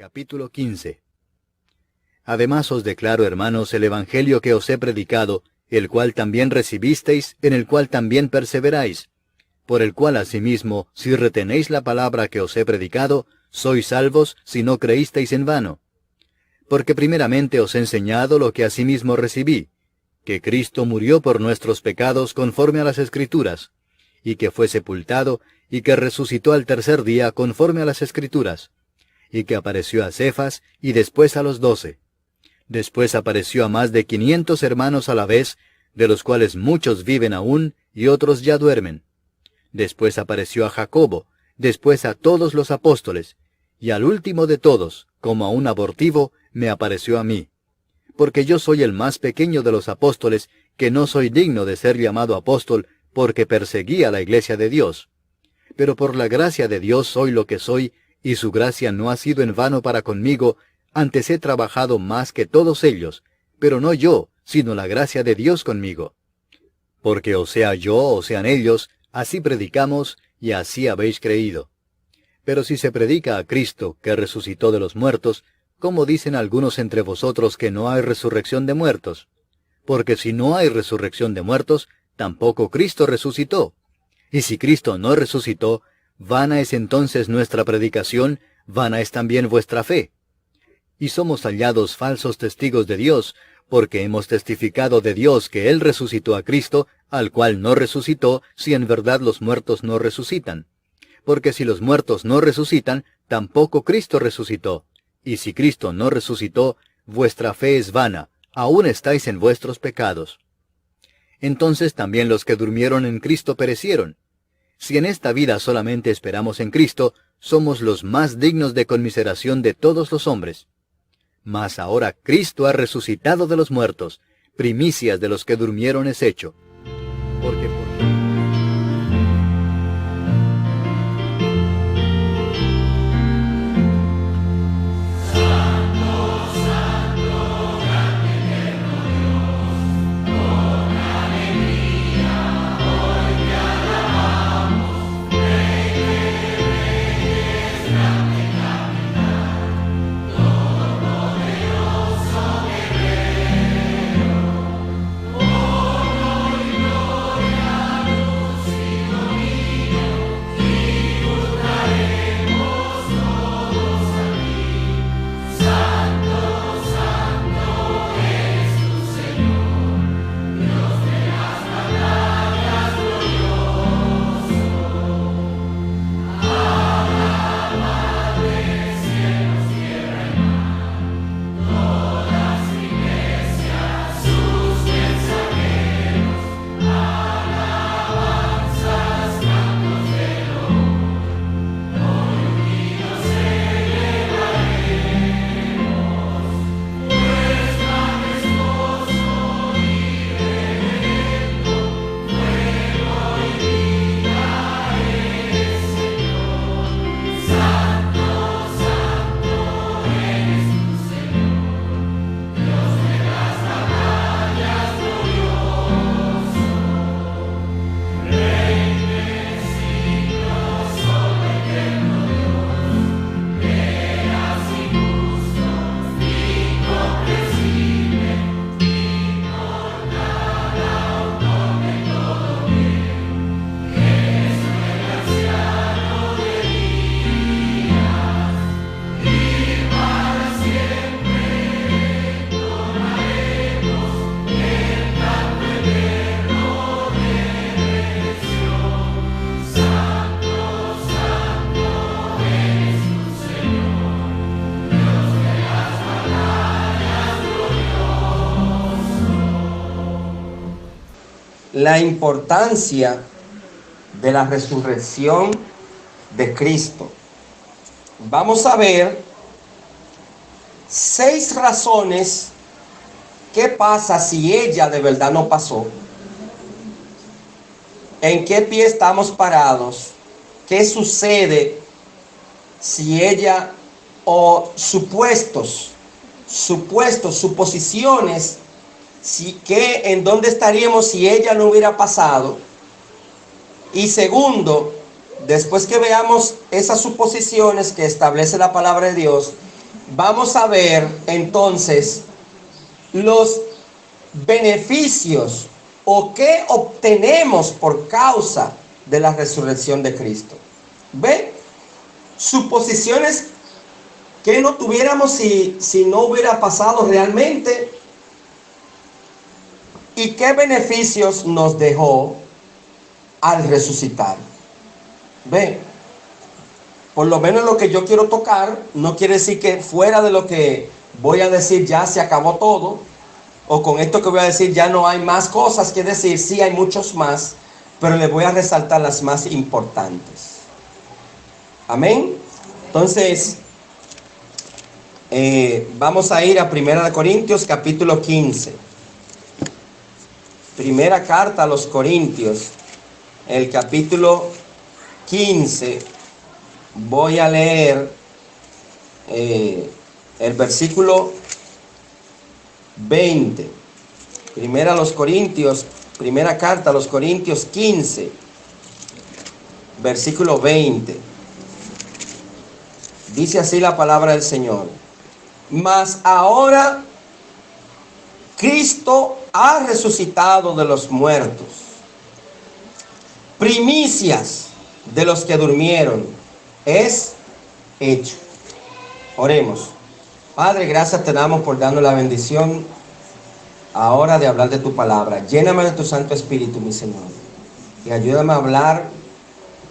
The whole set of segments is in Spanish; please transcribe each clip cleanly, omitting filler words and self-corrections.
Capítulo 15. Además os declaro, hermanos, el evangelio que os he predicado, el cual también recibisteis, en el cual también perseveráis, por el cual asimismo, si retenéis la palabra que os he predicado, sois salvos si no creísteis en vano. Porque primeramente os he enseñado lo que asimismo recibí, que Cristo murió por nuestros pecados conforme a las Escrituras, y que fue sepultado, y que resucitó al tercer día conforme a las Escrituras, y que apareció a Cefas, y después a los 12. Después apareció a más de 500 hermanos a la vez, de los cuales muchos viven aún, y otros ya duermen. Después apareció a Jacobo, después a todos los apóstoles, y al último de todos, como a un abortivo, me apareció a mí. Porque yo soy el más pequeño de los apóstoles, que no soy digno de ser llamado apóstol, porque perseguí a la iglesia de Dios. Pero por la gracia de Dios soy lo que soy, y su gracia no ha sido en vano para conmigo, antes he trabajado más que todos ellos, pero no yo, sino la gracia de Dios conmigo. Porque o sea yo o sean ellos, así predicamos, y así habéis creído. Pero si se predica a Cristo, que resucitó de los muertos, ¿cómo dicen algunos entre vosotros que no hay resurrección de muertos? Porque si no hay resurrección de muertos, tampoco Cristo resucitó. Y si Cristo no resucitó, vana es entonces nuestra predicación, vana es también vuestra fe. Y somos hallados falsos testigos de Dios, porque hemos testificado de Dios que Él resucitó a Cristo, al cual no resucitó, si en verdad los muertos no resucitan. Porque si los muertos no resucitan, tampoco Cristo resucitó. Y si Cristo no resucitó, vuestra fe es vana, aún estáis en vuestros pecados. Entonces también los que durmieron en Cristo perecieron. Si en esta vida solamente esperamos en Cristo, somos los más dignos de conmiseración de todos los hombres. Mas ahora Cristo ha resucitado de los muertos, primicias de los que durmieron es hecho. Porque la importancia de la resurrección de Cristo. Vamos a ver 6 razones qué pasa si ella de verdad no pasó, en qué pie estamos parados, qué sucede si ella, o suposiciones, en dónde estaríamos si ella no hubiera pasado. Y segundo, después que veamos esas suposiciones que establece la palabra de Dios, vamos a ver entonces los beneficios o qué obtenemos por causa de la resurrección de Cristo. ¿Ve? Suposiciones que no tuviéramos si no hubiera pasado realmente. ¿Y qué beneficios nos dejó al resucitar? ¿Ve? Por lo menos lo que yo quiero tocar, no quiere decir que fuera de lo que voy a decir ya se acabó todo, o con esto que voy a decir ya no hay más cosas que decir. Sí hay muchos más, pero les voy a resaltar las más importantes. Amén. Entonces, vamos a ir a 1 Corintios capítulo 15. Primera carta a los Corintios, el capítulo 15. Voy a leer el versículo 20. Primera carta a los Corintios 15, versículo 20. Dice así la palabra del Señor: mas ahora Cristo ha resucitado de los muertos, primicias de los que durmieron, es hecho. Oremos. Padre, gracias te damos por darnos la bendición ahora de hablar de tu palabra. Lléname de tu Santo Espíritu, mi Señor, y ayúdame a hablar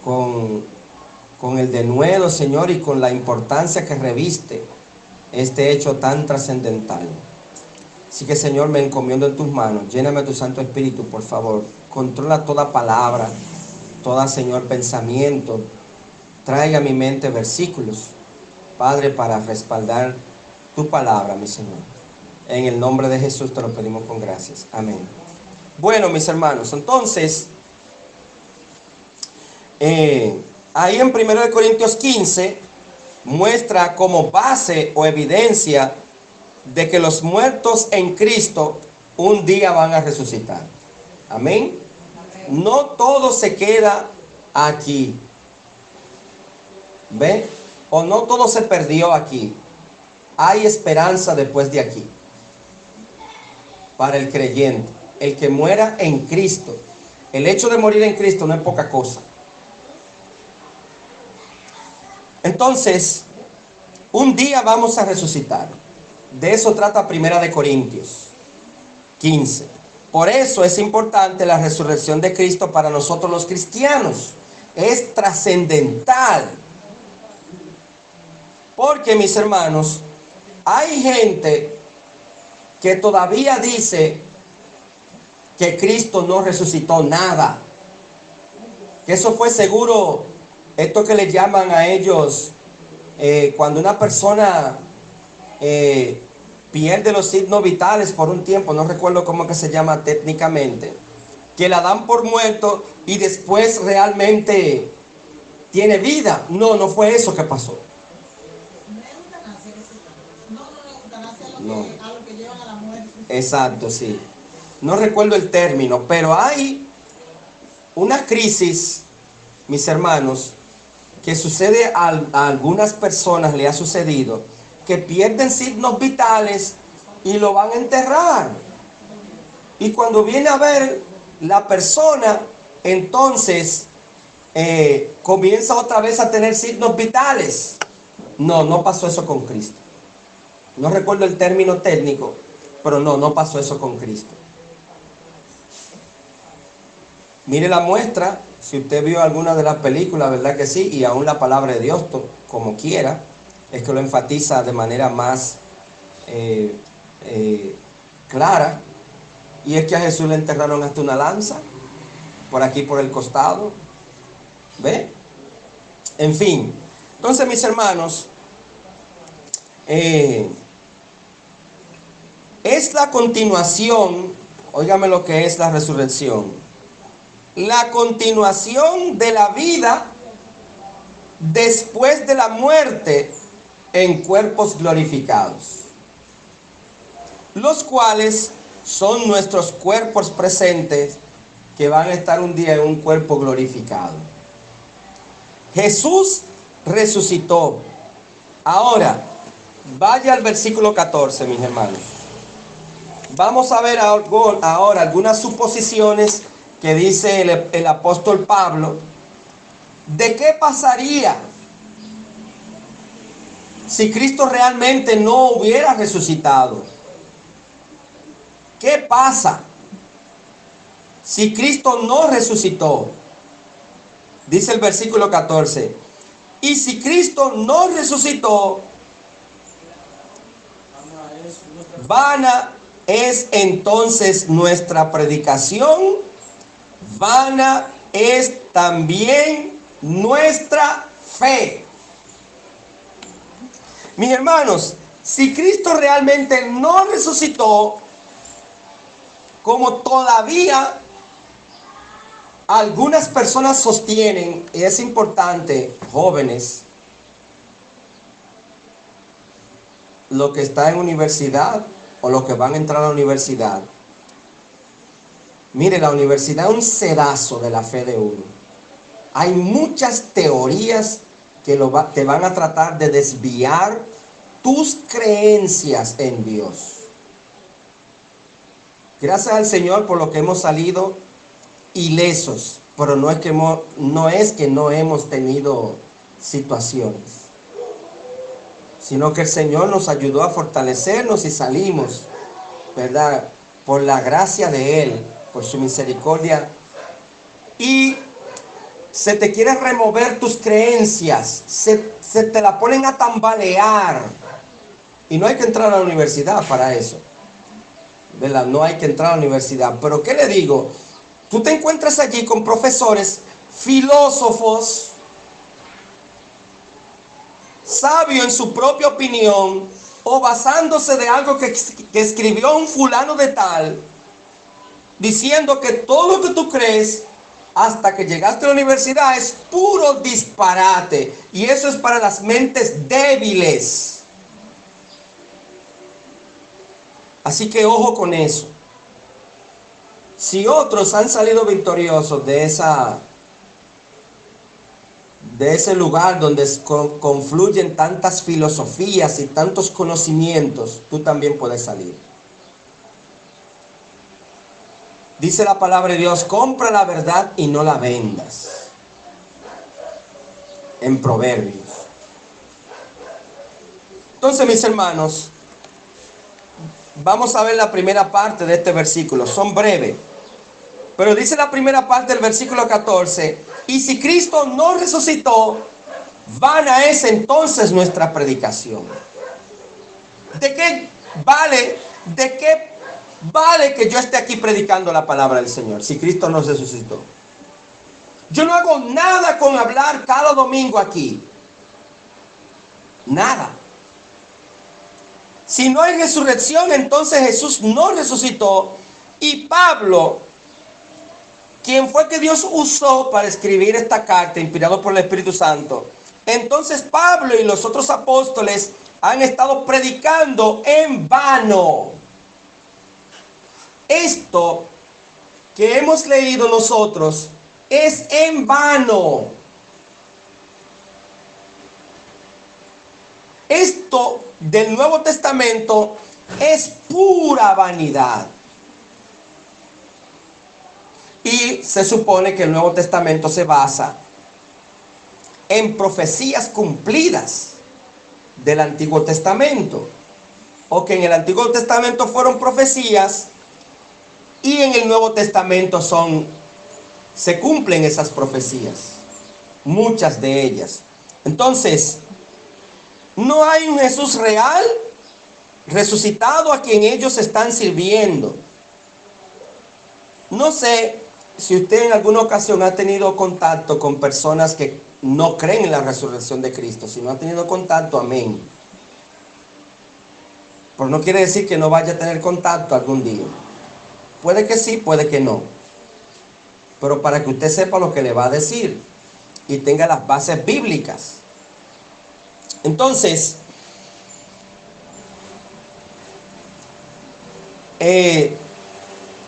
con el denuedo, Señor, y con la importancia que reviste este hecho tan trascendental. Así que, Señor, me encomiendo en tus manos. Lléname de tu Santo Espíritu, por favor. Controla toda palabra, toda, Señor, pensamiento. Traiga a mi mente versículos, Padre, para respaldar tu palabra, mi Señor. En el nombre de Jesús te lo pedimos con gracias. Amén. Bueno, mis hermanos, entonces, ahí en 1 Corintios 15 muestra como base o evidencia de que los muertos en Cristo un día van a resucitar. Amén. No todo se queda aquí. ¿Ve? O no todo se perdió aquí. Hay esperanza después de aquí. Para el creyente, el que muera en Cristo. El hecho de morir en Cristo no es poca cosa. Entonces, un día vamos a resucitar. De eso trata 1 Corintios 15. Por eso es importante la resurrección de Cristo para nosotros los cristianos. Es trascendental. Porque, mis hermanos, hay gente que todavía dice que Cristo no resucitó nada. Que eso fue seguro, esto que le llaman a ellos, cuando una persona pierde los signos vitales por un tiempo, no recuerdo cómo que se llama técnicamente, que la dan por muerto y después realmente tiene vida. No, no fue eso que pasó. No. Exacto, sí. No recuerdo el término, pero hay una crisis, mis hermanos, que sucede a algunas personas, le ha sucedido, que pierden signos vitales y lo van a enterrar. Y cuando viene a ver la persona, entonces comienza otra vez a tener signos vitales. No, no pasó eso con Cristo. No recuerdo el término técnico, pero no pasó eso con Cristo. Mire la muestra, si usted vio alguna de las películas, ¿verdad que sí? Y aún la palabra de Dios, como quiera, es que lo enfatiza de manera más clara. Y es que a Jesús le enterraron hasta una lanza, por aquí por el costado. ¿Ve? En fin. Entonces, mis hermanos, es la continuación, óigame lo que es la resurrección. La continuación de la vida después de la muerte en cuerpos glorificados, los cuales son nuestros cuerpos presentes que van a estar un día en un cuerpo glorificado. Jesús resucitó. Ahora, Vaya al versículo 14, mis hermanos. Vamos a ver ahora algunas suposiciones que dice el apóstol Pablo. ¿De qué pasaría si Cristo realmente no hubiera resucitado? ¿Qué pasa si Cristo no resucitó? Dice el versículo 14. Y si Cristo no resucitó, vana es entonces nuestra predicación, vana es también nuestra fe. Mis hermanos, si Cristo realmente no resucitó, como todavía algunas personas sostienen, y es importante, jóvenes, lo que está en universidad o los que van a entrar a la universidad. Mire, la universidad es un sedazo de la fe de uno. Hay muchas teorías que te van a tratar de desviar tus creencias en Dios. Gracias al Señor por lo que hemos salido ilesos, pero no es que no hemos tenido situaciones, sino que el Señor nos ayudó a fortalecernos y salimos, ¿verdad? Por la gracia de Él, por su misericordia. Y se te quiere remover tus creencias, se te la ponen a tambalear. Y no hay que entrar a la universidad para eso, ¿verdad? No hay que entrar a la universidad. Pero ¿qué le digo? Tú te encuentras allí con profesores, filósofos, sabios en su propia opinión, o basándose de algo que escribió un fulano de tal, diciendo que todo lo que tú crees hasta que llegaste a la universidad es puro disparate. Y eso es para las mentes débiles. Así que ojo con eso. Si otros han salido victoriosos de ese lugar donde confluyen tantas filosofías y tantos conocimientos, tú también puedes salir. Dice la palabra de Dios: compra la verdad y no la vendas. En Proverbios. Entonces, mis hermanos, vamos a ver la primera parte de este versículo. Son breves. Pero dice la primera parte del versículo 14: y si Cristo no resucitó, vana es entonces nuestra predicación. ¿De qué vale que yo esté aquí predicando la palabra del Señor si Cristo no resucitó? Yo no hago nada con hablar cada domingo aquí. Nada. Si no hay resurrección, entonces Jesús no resucitó. Y Pablo, quien fue que Dios usó para escribir esta carta, inspirado por el Espíritu Santo, entonces Pablo y los otros apóstoles han estado predicando en vano. Esto que hemos leído nosotros es en vano. Esto del Nuevo Testamento es pura vanidad. Y se supone que el Nuevo Testamento se basa en profecías cumplidas del Antiguo Testamento, o que en el Antiguo Testamento fueron profecías y en el Nuevo Testamento se cumplen esas profecías, muchas de ellas. Entonces, no hay un Jesús real resucitado a quien ellos están sirviendo. No sé si usted en alguna ocasión ha tenido contacto con personas que no creen en la resurrección de Cristo. Si no ha tenido contacto, amén. Pero no quiere decir que no vaya a tener contacto algún día. Puede que sí, puede que no. Pero para que usted sepa lo que le va a decir y tenga las bases bíblicas. Entonces,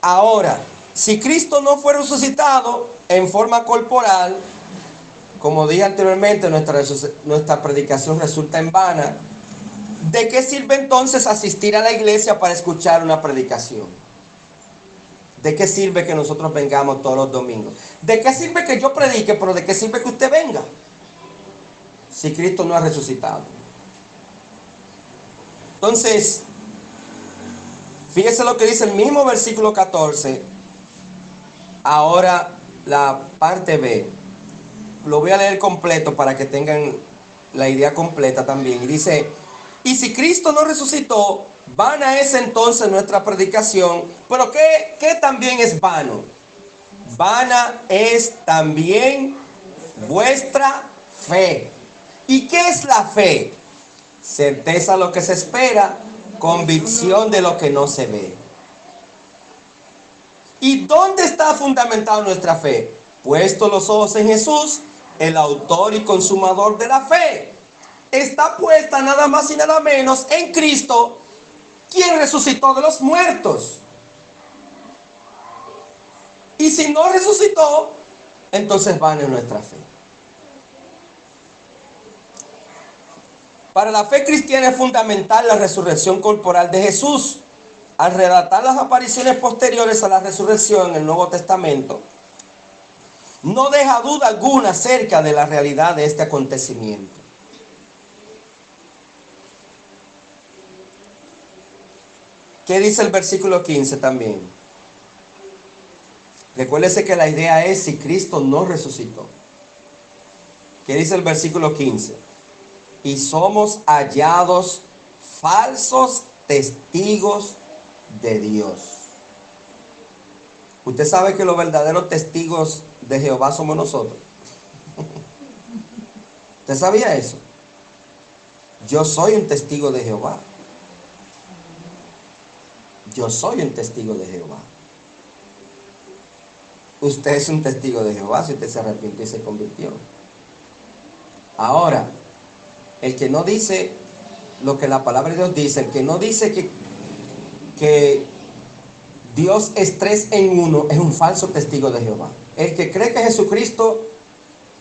ahora, si Cristo no fue resucitado en forma corporal, como dije anteriormente, nuestra predicación resulta en vana. ¿De qué sirve entonces asistir a la iglesia para escuchar una predicación? ¿De qué sirve que nosotros vengamos todos los domingos? ¿De qué sirve que yo predique, pero de qué sirve que usted venga? Si Cristo no ha resucitado. Entonces, fíjese lo que dice el mismo versículo 14. Ahora la parte B. Lo voy a leer completo para que tengan la idea completa también. Y dice, y si Cristo no resucitó, vana es entonces nuestra predicación. Pero ¿qué también es vano? Vana es también vuestra fe. ¿Y qué es la fe? Certeza de lo que se espera, convicción de lo que no se ve. ¿Y dónde está fundamentada nuestra fe? Puesto los ojos en Jesús, el autor y consumador de la fe. Está puesta nada más y nada menos en Cristo, quien resucitó de los muertos. Y si no resucitó, entonces vana es nuestra fe. Para la fe cristiana es fundamental la resurrección corporal de Jesús. Al relatar las apariciones posteriores a la resurrección en el Nuevo Testamento, no deja duda alguna acerca de la realidad de este acontecimiento. ¿Qué dice el versículo 15 también? Recuérdese que la idea es si Cristo no resucitó. ¿Qué dice el versículo 15? Y somos hallados falsos testigos de Dios. Usted sabe que los verdaderos testigos de Jehová somos nosotros. ¿Usted sabía eso? Yo soy un testigo de Jehová. Yo soy un testigo de Jehová. Usted es un testigo de Jehová si usted se arrepintió y se convirtió. Ahora, el que no dice lo que la palabra de Dios dice, el que no dice que Dios es 3 en 1, es un falso testigo de Jehová. El que cree que Jesucristo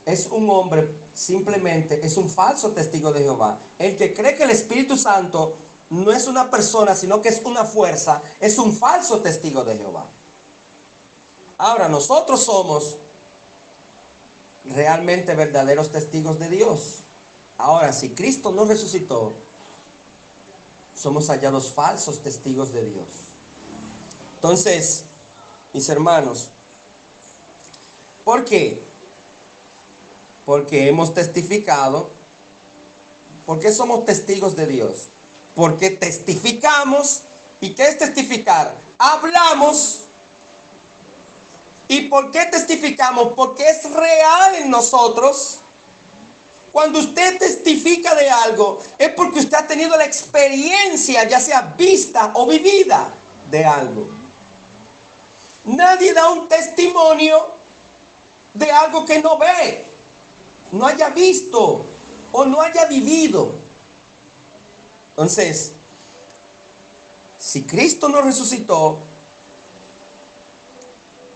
es un hombre, simplemente es un falso testigo de Jehová. El que cree que el Espíritu Santo no es una persona, sino que es una fuerza, es un falso testigo de Jehová. Ahora, nosotros somos realmente verdaderos testigos de Dios. Ahora, si Cristo no resucitó, somos hallados falsos testigos de Dios. Entonces, mis hermanos, ¿por qué? Porque hemos testificado. ¿Por qué somos testigos de Dios? Porque testificamos. ¿Y qué es testificar? Hablamos. ¿Y por qué testificamos? Porque es real en nosotros. Cuando usted testifica de algo, es porque usted ha tenido la experiencia, ya sea vista o vivida, de algo. Nadie da un testimonio de algo que no ve, no haya visto o no haya vivido. Entonces, si Cristo no resucitó,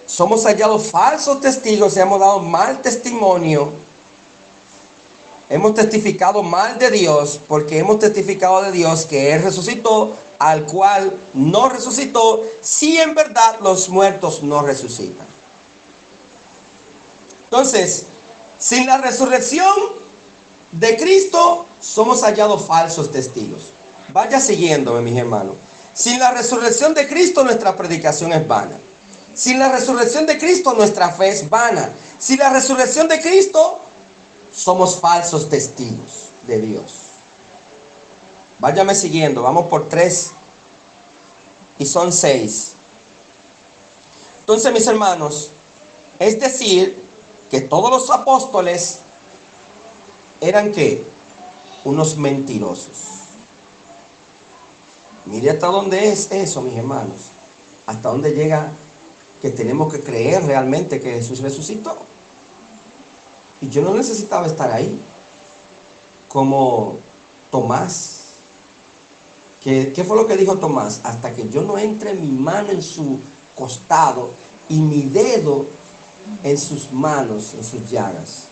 somos hallados falsos testigos y hemos dado mal testimonio. Hemos testificado mal de Dios porque hemos testificado de Dios que Él resucitó, al cual no resucitó, si en verdad los muertos no resucitan. Entonces, sin la resurrección de Cristo, somos hallados falsos testigos. Vaya siguiéndome, mis hermanos. Sin la resurrección de Cristo, nuestra predicación es vana. Sin la resurrección de Cristo, nuestra fe es vana. Sin la resurrección de Cristo, somos falsos testigos de Dios. Váyame siguiendo, vamos por 3 y son 6. Entonces, mis hermanos, es decir, que todos los apóstoles eran ¿qué? Unos mentirosos. Mire hasta dónde es eso, mis hermanos. Hasta dónde llega que tenemos que creer realmente que Jesús resucitó. Y yo no necesitaba estar ahí, como Tomás. ¿Qué fue lo que dijo Tomás? Hasta que yo no entre mi mano en su costado y mi dedo en sus manos, en sus llagas,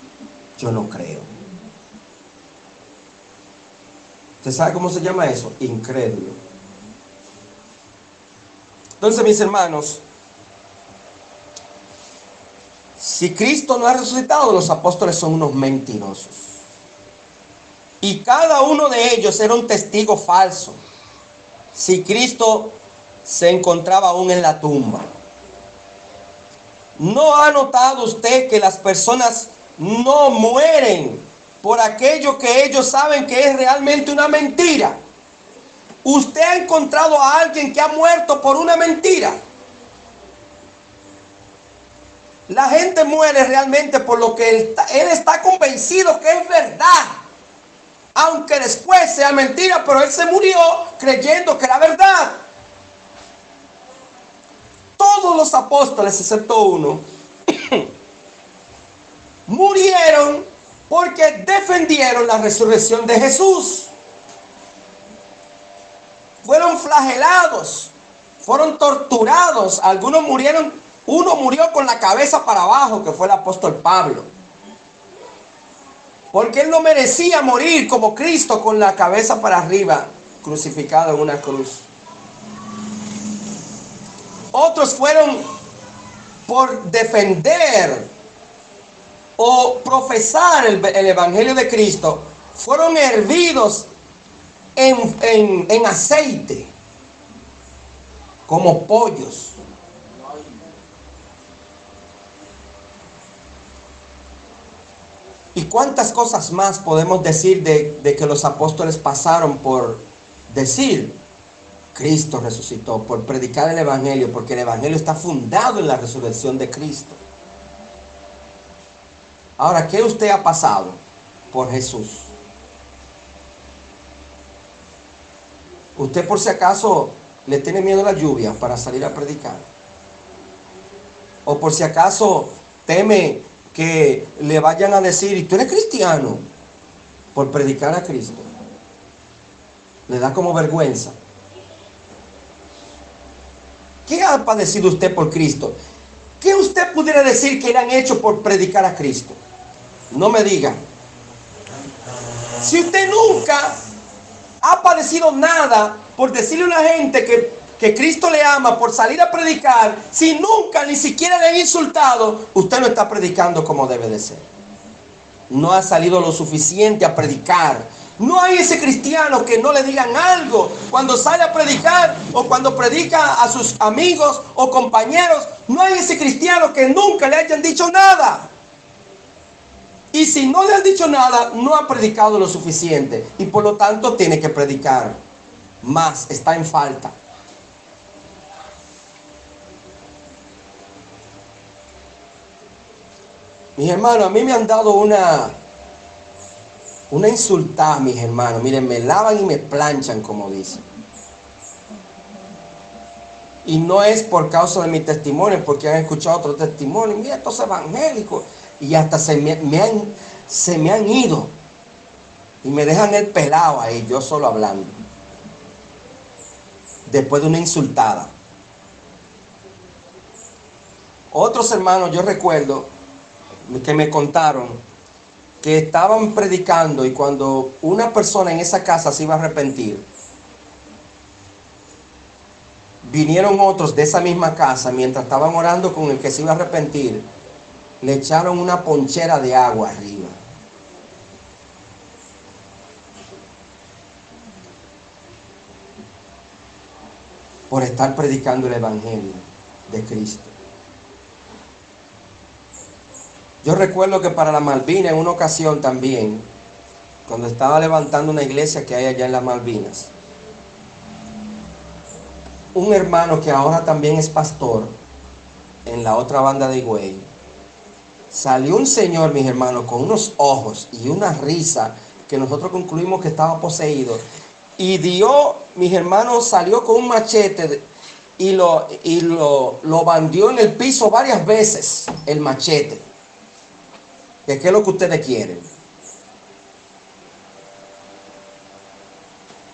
yo no creo. ¿Usted sabe cómo se llama eso? Incrédulo. Entonces, mis hermanos, si Cristo no ha resucitado, los apóstoles son unos mentirosos. Y cada uno de ellos era un testigo falso. Si Cristo se encontraba aún en la tumba. ¿No ha notado usted que las personas no mueren por aquello que ellos saben que es realmente una mentira? ¿Usted ha encontrado a alguien que ha muerto por una mentira? La gente muere realmente por lo que él está convencido que es verdad. Aunque después sea mentira, pero él se murió creyendo que era verdad. Todos los apóstoles, excepto uno, murieron porque defendieron la resurrección de Jesús. Fueron flagelados, fueron torturados. Algunos murieron, uno murió con la cabeza para abajo, que fue el apóstol Pablo. Porque él no merecía morir como Cristo con la cabeza para arriba, crucificado en una cruz. Otros fueron por defender o profesar el evangelio de Cristo, fueron hervidos en aceite como pollos. ¿Y cuántas cosas más podemos decir de que los apóstoles pasaron por decir? Cristo resucitó, por predicar el evangelio, porque el evangelio está fundado en la resurrección de Cristo. Ahora, ¿qué usted ha pasado por Jesús? ¿Usted por si acaso le tiene miedo a la lluvia para salir a predicar? ¿O por si acaso teme que le vayan a decir, ¿y tú eres cristiano? Por predicar a Cristo. Le da como vergüenza. ¿Qué ha padecido usted por Cristo? ¿Qué usted pudiera decir que le han hecho por predicar a Cristo? No me diga. Si usted nunca ha padecido nada por decirle a una gente que Cristo le ama, por salir a predicar, si nunca ni siquiera le han insultado, usted no está predicando como debe de ser. No ha salido lo suficiente a predicar. No hay ese cristiano que no le digan algo cuando sale a predicar o cuando predica a sus amigos o compañeros. No hay ese cristiano que nunca le hayan dicho nada. Y si no le han dicho nada, no ha predicado lo suficiente. Y por lo tanto tiene que predicar más. Está en falta. Mis hermanos, a mí me han dado una insultada, mis hermanos. Miren, me lavan y me planchan, como dicen. Y no es por causa de mi testimonio, porque han escuchado otro testimonio. Mira, estos evangélicos. Y hasta se me han ido. Y me dejan el pelado ahí, yo solo hablando. Después de una insultada. Otros hermanos, yo recuerdo que me contaron que estaban predicando y cuando una persona en esa casa se iba a arrepentir, vinieron otros de esa misma casa mientras estaban orando con el que se iba a arrepentir, le echaron una ponchera de agua arriba. Por estar predicando el evangelio de Cristo. Yo recuerdo que para la Malvinas, en una ocasión también, cuando estaba levantando una iglesia que hay allá en las Malvinas, un hermano que ahora también es pastor en la otra banda de Higüey, salió un señor, mis hermanos, con unos ojos y una risa que nosotros concluimos que estaba poseído. Y dio, mis hermanos, salió con un machete y lo bandió en el piso varias veces, el machete. ¿Qué es lo que ustedes quieren?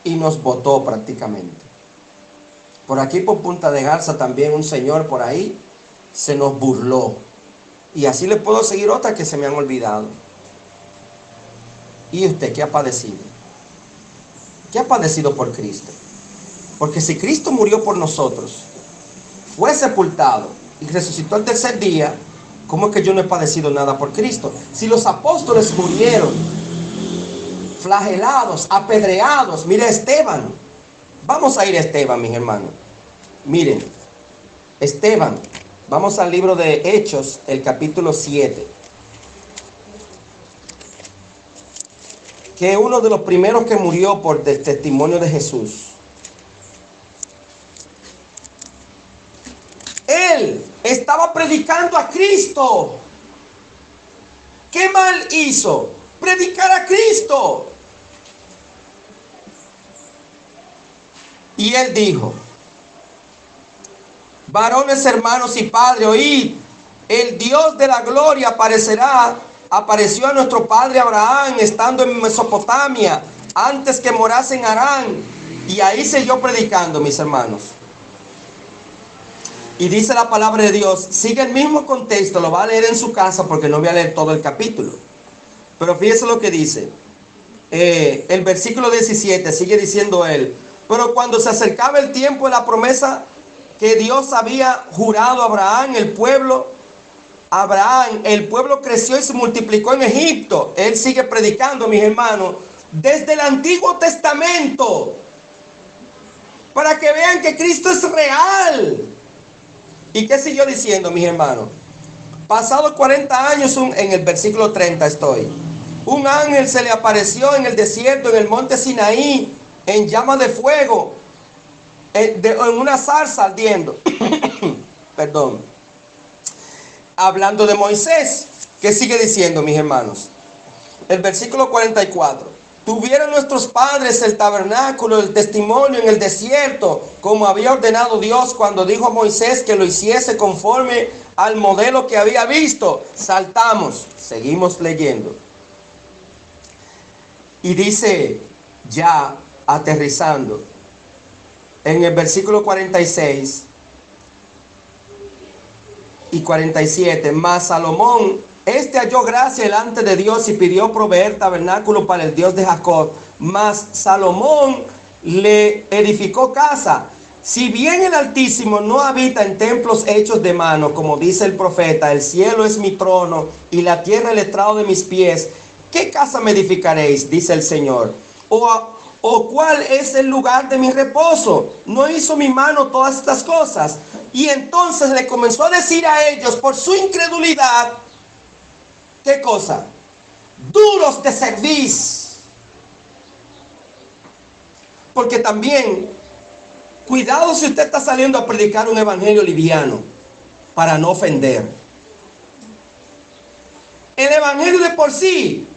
Y nos botó prácticamente. Por aquí por Punta de Garza también un señor por ahí se nos burló. Y así le puedo seguir otras que se me han olvidado. ¿Y usted qué ha padecido? ¿qué ha padecido por Cristo? Porque si Cristo murió por nosotros, fue sepultado y resucitó el tercer día, ¿cómo es que yo no he padecido nada por Cristo? Si los apóstoles murieron flagelados, apedreados, mire Esteban. Vamos a ir a Esteban, mis hermanos. Miren, Esteban, vamos al libro de Hechos, el capítulo 7. Que es uno de los primeros que murió por el testimonio de Jesús. Él estaba predicando a Cristo. ¿Qué mal hizo? Predicar a Cristo. Y él dijo: varones, hermanos y padres, oíd, el Dios de la gloria apareció a nuestro padre Abraham estando en Mesopotamia, antes que morase en Harán. Y ahí siguió predicando, mis hermanos. Y dice la palabra de Dios, sigue el mismo contexto, lo va a leer en su casa porque no voy a leer todo el capítulo. Pero fíjese lo que dice. El versículo 17 sigue diciendo él: pero cuando se acercaba el tiempo de la promesa que Dios había jurado a Abraham, el pueblo creció y se multiplicó en Egipto. Él sigue predicando, mis hermanos, desde el Antiguo Testamento, para que vean que Cristo es real. ¿Y qué siguió diciendo, mis hermanos? Pasados 40 años, en el versículo 30 estoy. Un ángel se le apareció en el desierto, en el monte Sinaí, en llamas de fuego, en una zarza ardiendo. Perdón. Hablando de Moisés, ¿qué sigue diciendo, mis hermanos? El versículo 44. Tuvieron nuestros padres el tabernáculo del testimonio en el desierto, como había ordenado Dios cuando dijo a Moisés que lo hiciese conforme al modelo que había visto. Saltamos, seguimos leyendo. Y dice, ya aterrizando, en el versículo 46 y 47, mas Salomón, halló gracia delante de Dios y pidió proveer tabernáculo para el Dios de Jacob. Mas Salomón le edificó casa. Si bien el Altísimo no habita en templos hechos de mano, como dice el profeta, el cielo es mi trono y la tierra el estrado de mis pies, ¿qué casa me edificaréis? Dice el Señor. ¿O cuál es el lugar de mi reposo? ¿No hizo mi mano todas estas cosas? Y entonces le comenzó a decir a ellos, por su incredulidad, ¿qué cosa? Duros de cerviz. Porque también, cuidado si usted está saliendo a predicar un evangelio liviano, para no ofender. El evangelio de por sí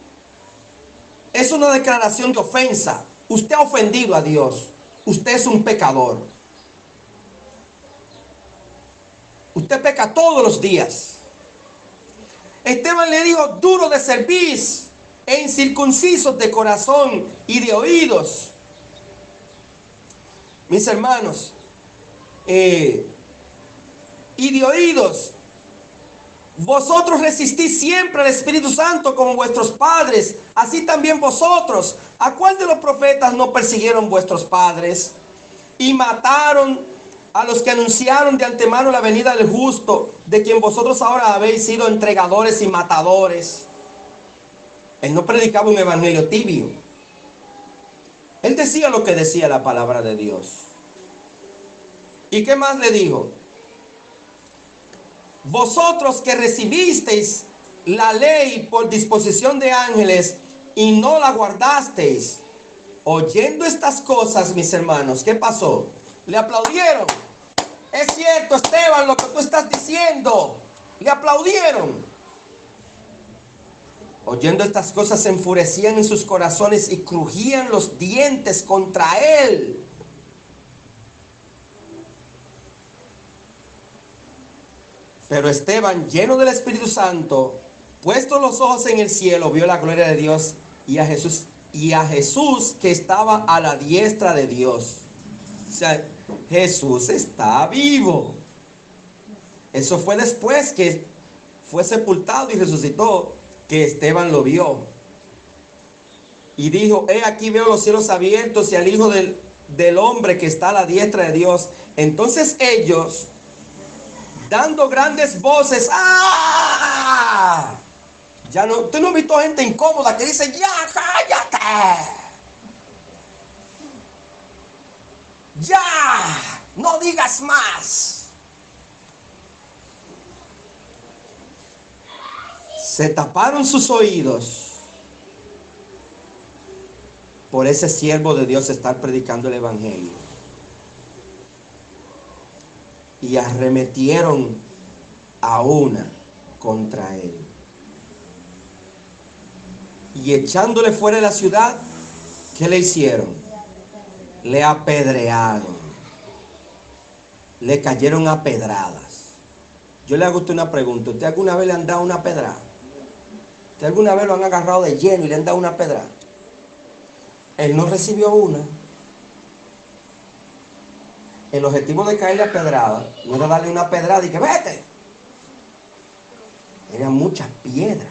es una declaración de ofensa. Usted ha ofendido a Dios. Usted es un pecador. Usted peca todos los días. Esteban le dijo, duro de cerviz e incircuncisos de corazón y de oídos. Mis hermanos, y de oídos. Vosotros resistís siempre al Espíritu Santo como vuestros padres, así también vosotros. ¿A cuál de los profetas no persiguieron vuestros padres y mataron a los que anunciaron de antemano la venida del justo, de quien vosotros ahora habéis sido entregadores y matadores? Él no predicaba un evangelio tibio. Él decía lo que decía la palabra de Dios. ¿Y qué más le dijo? Vosotros que recibisteis la ley por disposición de ángeles y no la guardasteis. Oyendo estas cosas, mis hermanos, ¿qué pasó? Le aplaudieron. Es cierto, Esteban, lo que tú estás diciendo. Le aplaudieron. Oyendo estas cosas se enfurecían en sus corazones y crujían los dientes contra él. Pero Esteban, lleno del Espíritu Santo, puestos los ojos en el cielo, vio la gloria de Dios y a Jesús que estaba a la diestra de Dios. O sea, Jesús está vivo. Eso fue después que fue sepultado y resucitó, que Esteban lo vio. Y dijo, he aquí veo los cielos abiertos y al Hijo del Hombre que está a la diestra de Dios. Entonces ellos, dando grandes voces, ¡ah! Ya no, tú no has visto gente incómoda que dice, ya cállate. Ya, no digas más. Se taparon sus oídos por ese siervo de Dios estar predicando el evangelio. Y arremetieron a una contra él. Y echándole fuera de la ciudad, ¿qué le hicieron? Le apedrearon. Le cayeron a pedradas. Yo le hago a usted una pregunta. ¿Usted alguna vez le han dado una pedrada? ¿Usted alguna vez lo han agarrado de lleno y le han dado una pedrada? Él no recibió una. El objetivo de caerle a pedrada no era darle una pedrada y que vete. Eran muchas piedras.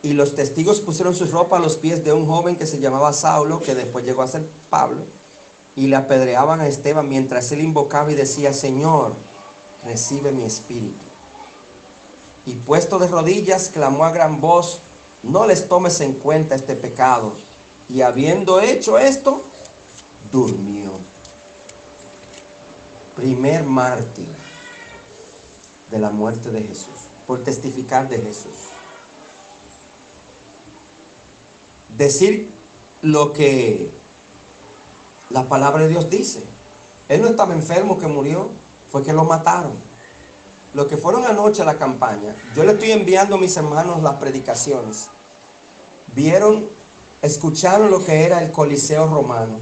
Y los testigos pusieron sus ropas a los pies de un joven que se llamaba Saulo, que después llegó a ser Pablo, y le apedreaban a Esteban mientras él invocaba y decía, Señor, recibe mi espíritu. Y puesto de rodillas, clamó a gran voz, no les tomes en cuenta este pecado. Y habiendo hecho esto, durmió. Primer mártir de la muerte de Jesús, por testificar de Jesús. Decir lo que la palabra de Dios dice. Él no estaba enfermo que murió, fue que lo mataron. Los que fueron anoche a la campaña, yo le estoy enviando a mis hermanos las predicaciones. Vieron, escucharon lo que era el Coliseo romano.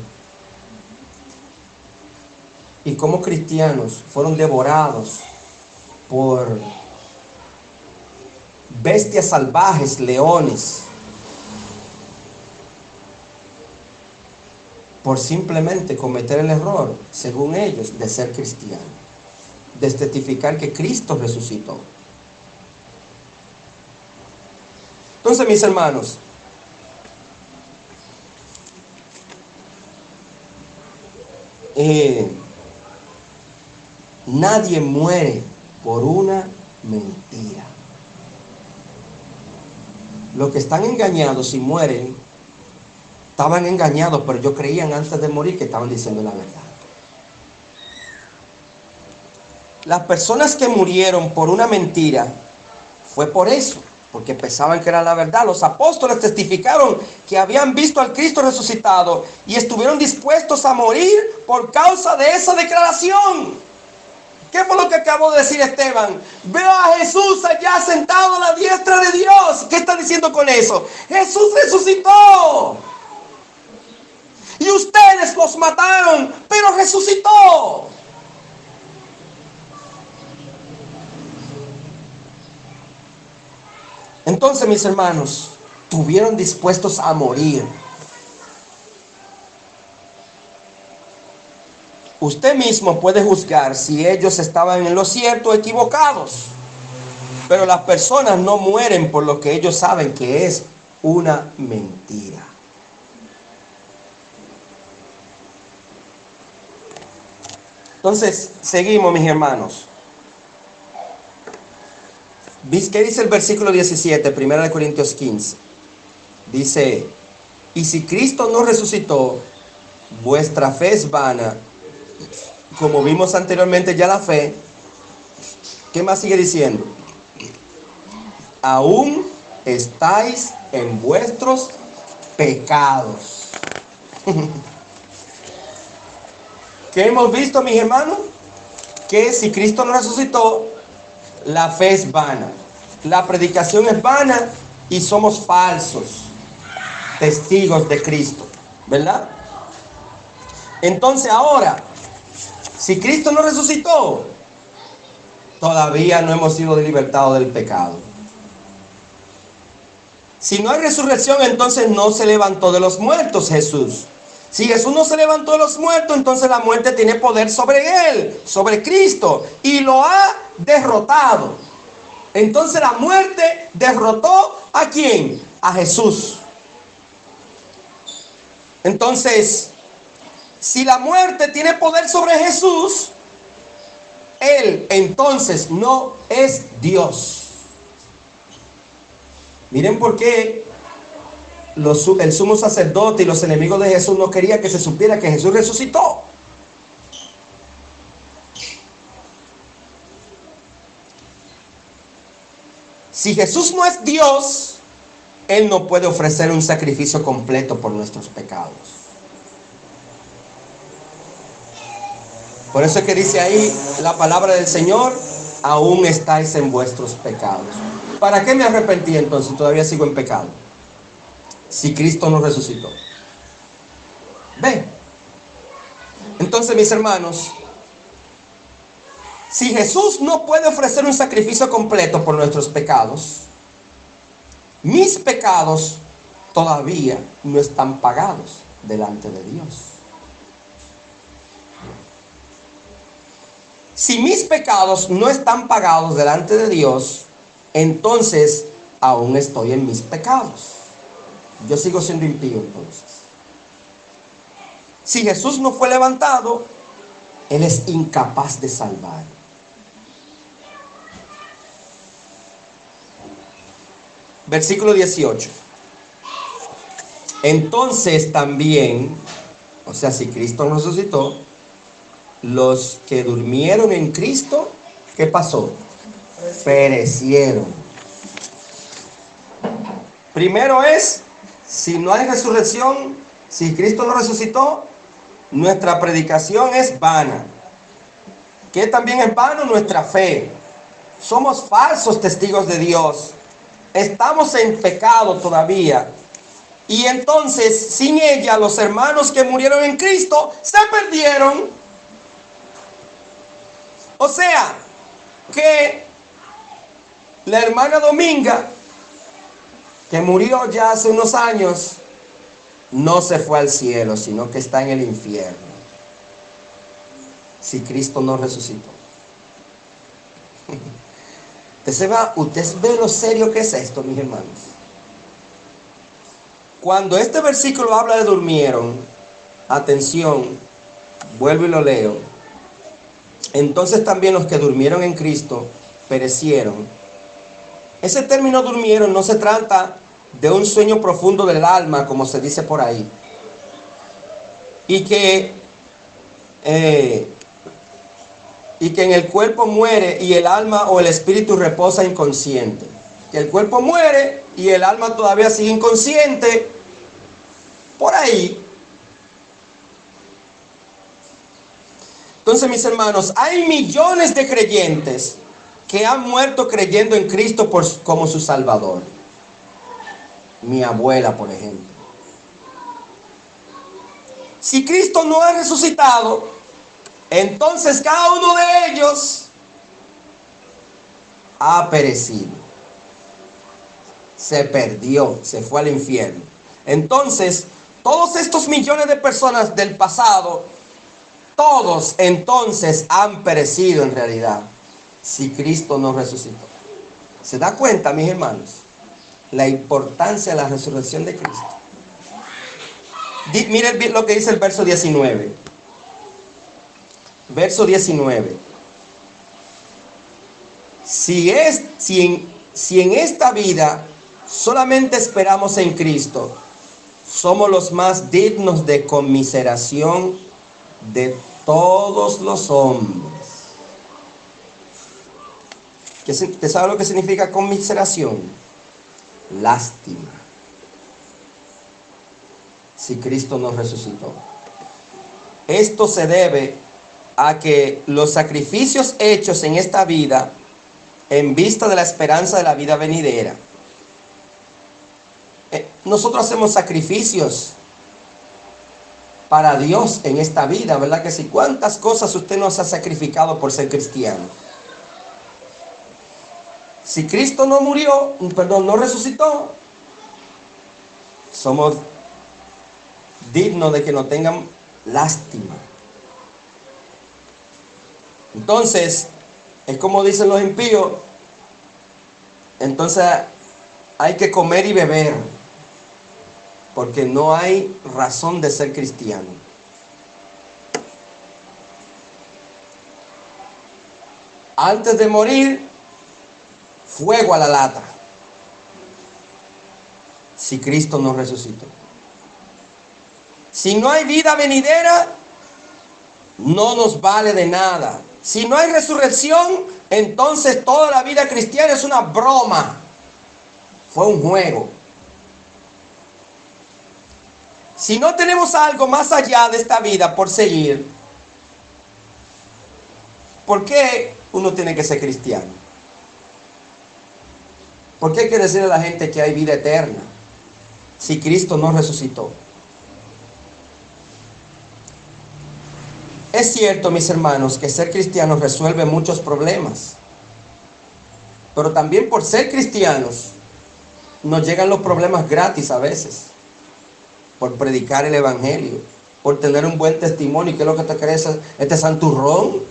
Y cómo cristianos fueron devorados por bestias salvajes, leones, por simplemente cometer el error, según ellos, de ser cristiano, de testificar que Cristo resucitó. Entonces, mis hermanos, nadie muere por una mentira. Los que están engañados y mueren, estaban engañados, pero ellos creían antes de morir que estaban diciendo la verdad. Las personas que murieron por una mentira, fue por eso, porque pensaban que era la verdad. Los apóstoles testificaron que habían visto al Cristo resucitado y estuvieron dispuestos a morir por causa de esa declaración. ¿Qué fue lo que acabó de decir Esteban? Veo a Jesús allá sentado a la diestra de Dios. ¿Qué está diciendo con eso? Jesús resucitó. Y ustedes los mataron, pero resucitó. Entonces, mis hermanos, estuvieron dispuestos a morir. Usted mismo puede juzgar si ellos estaban en lo cierto o equivocados. Pero las personas no mueren por lo que ellos saben que es una mentira. Entonces, seguimos, mis hermanos. ¿Qué dice el versículo 17, 1 Corintios 15? Dice, y si Cristo no resucitó, vuestra fe es vana. Como vimos anteriormente ya la fe. ¿Qué más sigue diciendo? Aún estáis en vuestros pecados. ¿Qué hemos visto, mis hermanos? Que si Cristo no resucitó, la fe es vana, la predicación es vana y somos falsos testigos de Cristo, ¿verdad? Entonces ahora, si Cristo no resucitó, todavía no hemos sido libertados del pecado. Si no hay resurrección, entonces no se levantó de los muertos Jesús. Si Jesús no se levantó de los muertos, entonces la muerte tiene poder sobre él, sobre Cristo, y lo ha derrotado. Entonces la muerte derrotó ¿a quién? a Jesús. Entonces, si la muerte tiene poder sobre Jesús, Él entonces no es Dios. Miren por qué el sumo sacerdote y los enemigos de Jesús no querían que se supiera que Jesús resucitó. Si Jesús no es Dios, Él no puede ofrecer un sacrificio completo por nuestros pecados. Por eso es que dice ahí la palabra del Señor: aún estáis en vuestros pecados. ¿Para qué me arrepentí entonces? Todavía sigo en pecado, si Cristo no resucitó. ¿Ve? Entonces, mis hermanos, si Jesús no puede ofrecer un sacrificio completo por nuestros pecados, mis pecados todavía no están pagados delante de Dios. Si mis pecados no están pagados delante de Dios, entonces aún estoy en mis pecados. Yo sigo siendo impío entonces. Si Jesús no fue levantado, Él es incapaz de salvar. Versículo 18. Entonces también, o sea, si Cristo resucitó, los que durmieron en Cristo, ¿qué pasó? Perecieron. Primero es, si no hay resurrección, si Cristo no resucitó, nuestra predicación es vana. ¿Qué también es vano? Nuestra fe. Somos falsos testigos de Dios. Estamos en pecado todavía. Y entonces, sin ella, los hermanos que murieron en Cristo se perdieron. O sea, que la hermana Dominga, que murió ya hace unos años, no se fue al cielo, sino que está en el infierno, si Cristo no resucitó. Usted ve lo serio que es esto, mis hermanos. Cuando este versículo habla de durmieron, atención, vuelvo y lo leo. Entonces también los que durmieron en Cristo perecieron. Ese término durmieron no se trata de un sueño profundo del alma, como se dice por ahí, y que en el cuerpo muere y el alma o el espíritu reposa inconsciente. Que el cuerpo muere y el alma todavía sigue inconsciente. Por ahí. Entonces, mis hermanos, hay millones de creyentes que han muerto creyendo en Cristo como su Salvador. Mi abuela, por ejemplo. Si Cristo no ha resucitado, entonces cada uno de ellos ha perecido. Se perdió, se fue al infierno. Entonces, todos estos millones de personas del pasado, todos entonces han perecido en realidad, si Cristo no resucitó. ¿Se da cuenta, mis hermanos, la importancia de la resurrección de Cristo? Miren lo que dice el verso 19. Verso 19. Si en esta vida solamente esperamos en Cristo, somos los más dignos de conmiseración de todos los hombres. ¿Usted sabe lo que significa conmiseración? Lástima. Si Cristo no resucitó. Esto se debe a que los sacrificios hechos en esta vida, en vista de la esperanza de la vida venidera. Nosotros hacemos sacrificios para Dios en esta vida, ¿verdad que sí? ¿Cuántas cosas usted nos ha sacrificado por ser cristiano? Si Cristo no no resucitó, somos dignos de que nos tengan lástima. Entonces, es como dicen los impíos, entonces hay que comer y beber, porque no hay razón de ser cristiano. Antes de morir, fuego a la lata, si Cristo no resucitó. Si no hay vida venidera, no nos vale de nada. Si no hay resurrección, entonces toda la vida cristiana es una broma. Fue un juego. Si no tenemos algo más allá de esta vida por seguir, ¿por qué uno tiene que ser cristiano? ¿Por qué hay que decirle a la gente que hay vida eterna si Cristo no resucitó? Es cierto, mis hermanos, que ser cristiano resuelve muchos problemas. Pero también por ser cristianos nos llegan los problemas gratis a veces. Por predicar el evangelio, por tener un buen testimonio. ¿Qué es lo que te crees? ¿Este santurrón?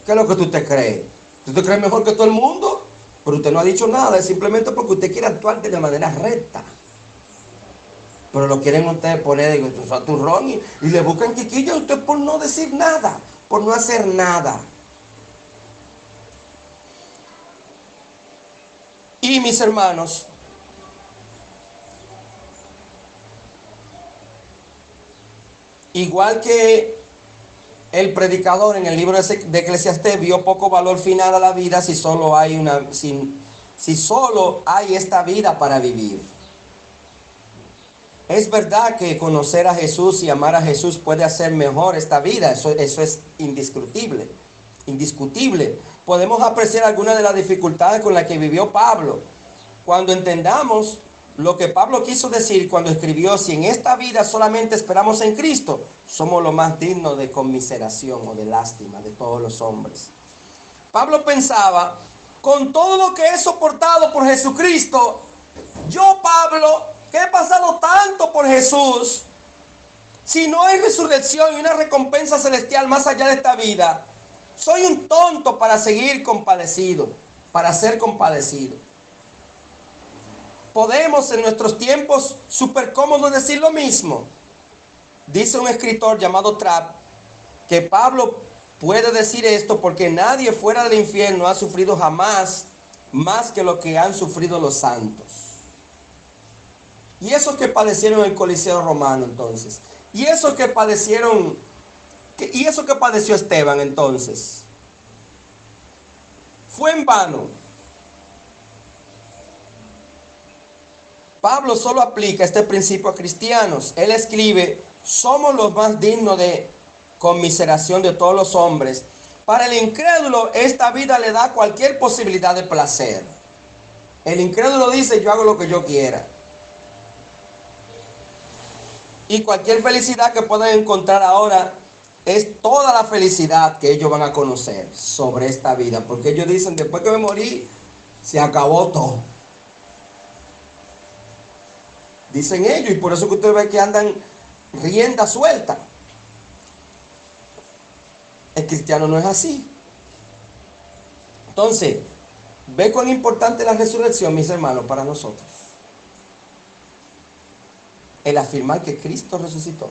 ¿Qué es lo que tú te crees? ¿Tú te crees mejor que todo el mundo? Pero usted no ha dicho nada, es simplemente porque usted quiere actuar de la manera recta. Pero lo quieren ustedes poner en su santurrón y le buscan quiquilla a usted por no decir nada, por no hacer nada. Y mis hermanos, igual que el predicador en el libro de Eclesiastés vio poco valor final a la vida si solo hay esta vida para vivir. Es verdad que conocer a Jesús y amar a Jesús puede hacer mejor esta vida, eso es indiscutible. Podemos apreciar algunas de las dificultades con las que vivió Pablo. Cuando entendamos lo que Pablo quiso decir cuando escribió: si en esta vida solamente esperamos en Cristo, somos lo más dignos de conmiseración o de lástima de todos los hombres. Pablo pensaba: con todo lo que he soportado por Jesucristo, yo, Pablo, que he pasado tanto por Jesús, si no hay resurrección y una recompensa celestial más allá de esta vida, soy un tonto para seguir compadecido, para ser compadecido. Podemos en nuestros tiempos súper cómodos decir lo mismo. Dice un escritor llamado Trapp que Pablo puede decir esto porque nadie fuera del infierno ha sufrido jamás más que lo que han sufrido los santos. Y esos que padecieron el Coliseo Romano entonces, y eso que padeció Esteban entonces, fue en vano. Pablo solo aplica este principio a cristianos. Él escribe: somos los más dignos de conmiseración de todos los hombres. Para el incrédulo, esta vida le da cualquier posibilidad de placer. El incrédulo dice: yo hago lo que yo quiera. Y cualquier felicidad que puedan encontrar ahora es toda la felicidad que ellos van a conocer sobre esta vida. Porque ellos dicen: después que me morí, se acabó todo. Dicen ellos, y por eso que usted ve que andan rienda suelta. El cristiano no es así. Entonces, ve cuán importante es la resurrección, mis hermanos, para nosotros. El afirmar que Cristo resucitó.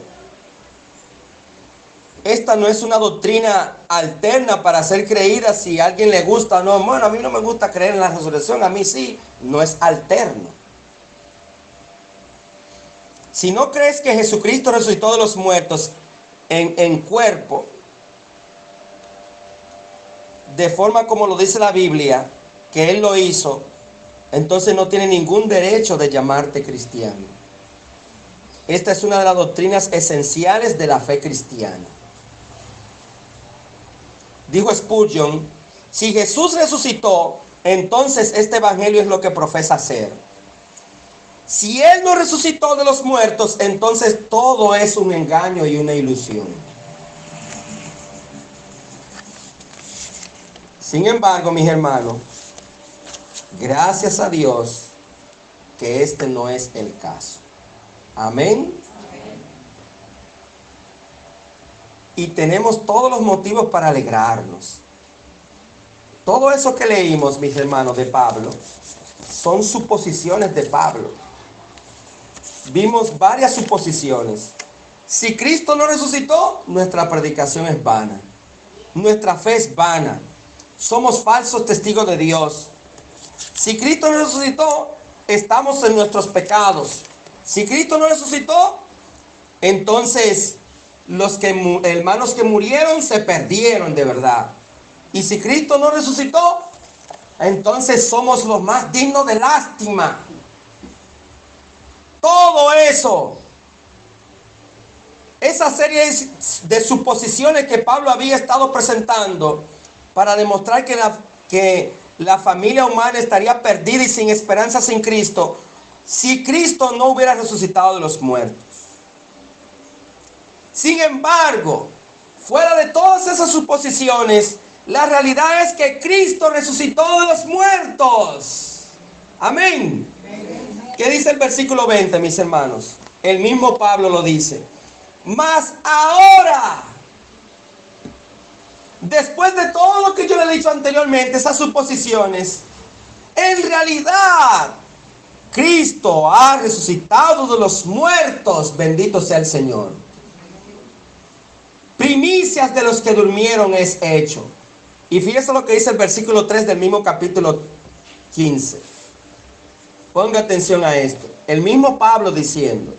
Esta no es una doctrina alterna para ser creída si a alguien le gusta o no. Bueno, a mí no me gusta creer en la resurrección, a mí sí. No es alterno. Si no crees que Jesucristo resucitó de los muertos en cuerpo, de forma como lo dice la Biblia, que Él lo hizo, entonces no tiene ningún derecho de llamarte cristiano. Esta es una de las doctrinas esenciales de la fe cristiana. Dijo Spurgeon: si Jesús resucitó, entonces este evangelio es lo que profesa ser. Si Él no resucitó de los muertos, entonces todo es un engaño y una ilusión. Sin embargo, mis hermanos, gracias a Dios que este no es el caso. Amén. Y tenemos todos los motivos para alegrarnos. Todo eso que leímos, mis hermanos, de Pablo, son suposiciones de Pablo. Vimos varias suposiciones. Si Cristo no resucitó, nuestra predicación es vana. Nuestra fe es vana. Somos falsos testigos de Dios. Si Cristo no resucitó, estamos en nuestros pecados. Si Cristo no resucitó, entonces los hermanos que murieron se perdieron de verdad. Y si Cristo no resucitó, entonces somos los más dignos de lástima. Todo eso, esa serie de suposiciones que Pablo había estado presentando para demostrar que la familia humana estaría perdida y sin esperanza sin Cristo, si Cristo no hubiera resucitado de los muertos. Sin embargo, fuera de todas esas suposiciones, la realidad es que Cristo resucitó de los muertos. Amén. ¿Qué dice el versículo 20, mis hermanos? El mismo Pablo lo dice. Mas ahora, después de todo lo que yo le he dicho anteriormente, esas suposiciones, en realidad, Cristo ha resucitado de los muertos. Bendito sea el Señor. Primicias de los que durmieron es hecho. Y fíjese lo que dice el versículo 3 del mismo capítulo 15. Ponga atención a esto. El mismo Pablo diciendo: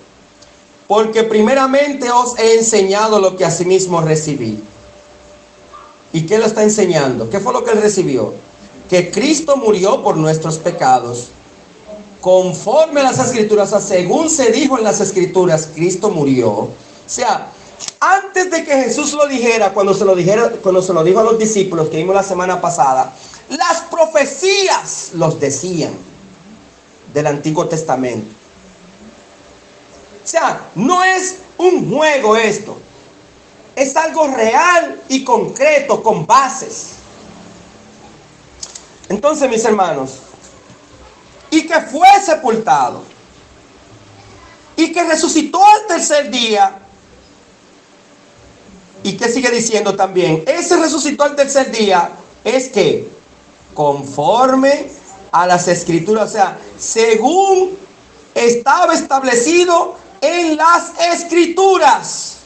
porque primeramente os he enseñado lo que asimismo recibí. ¿Y qué lo está enseñando? ¿Qué fue lo que él recibió? Que Cristo murió por nuestros pecados, conforme a las Escrituras, o sea, según se dijo en las Escrituras, Cristo murió. O sea, antes de que Jesús lo dijera, cuando se lo dijo a los discípulos que vimos la semana pasada, las profecías los decían del Antiguo Testamento. O sea, no es un juego esto. Es algo real y concreto, con bases. Entonces, mis hermanos, y que fue sepultado, y que resucitó al tercer día. ¿Y qué sigue diciendo también? Ese resucitó al tercer día es que conforme a las Escrituras, o sea, según estaba establecido en las Escrituras.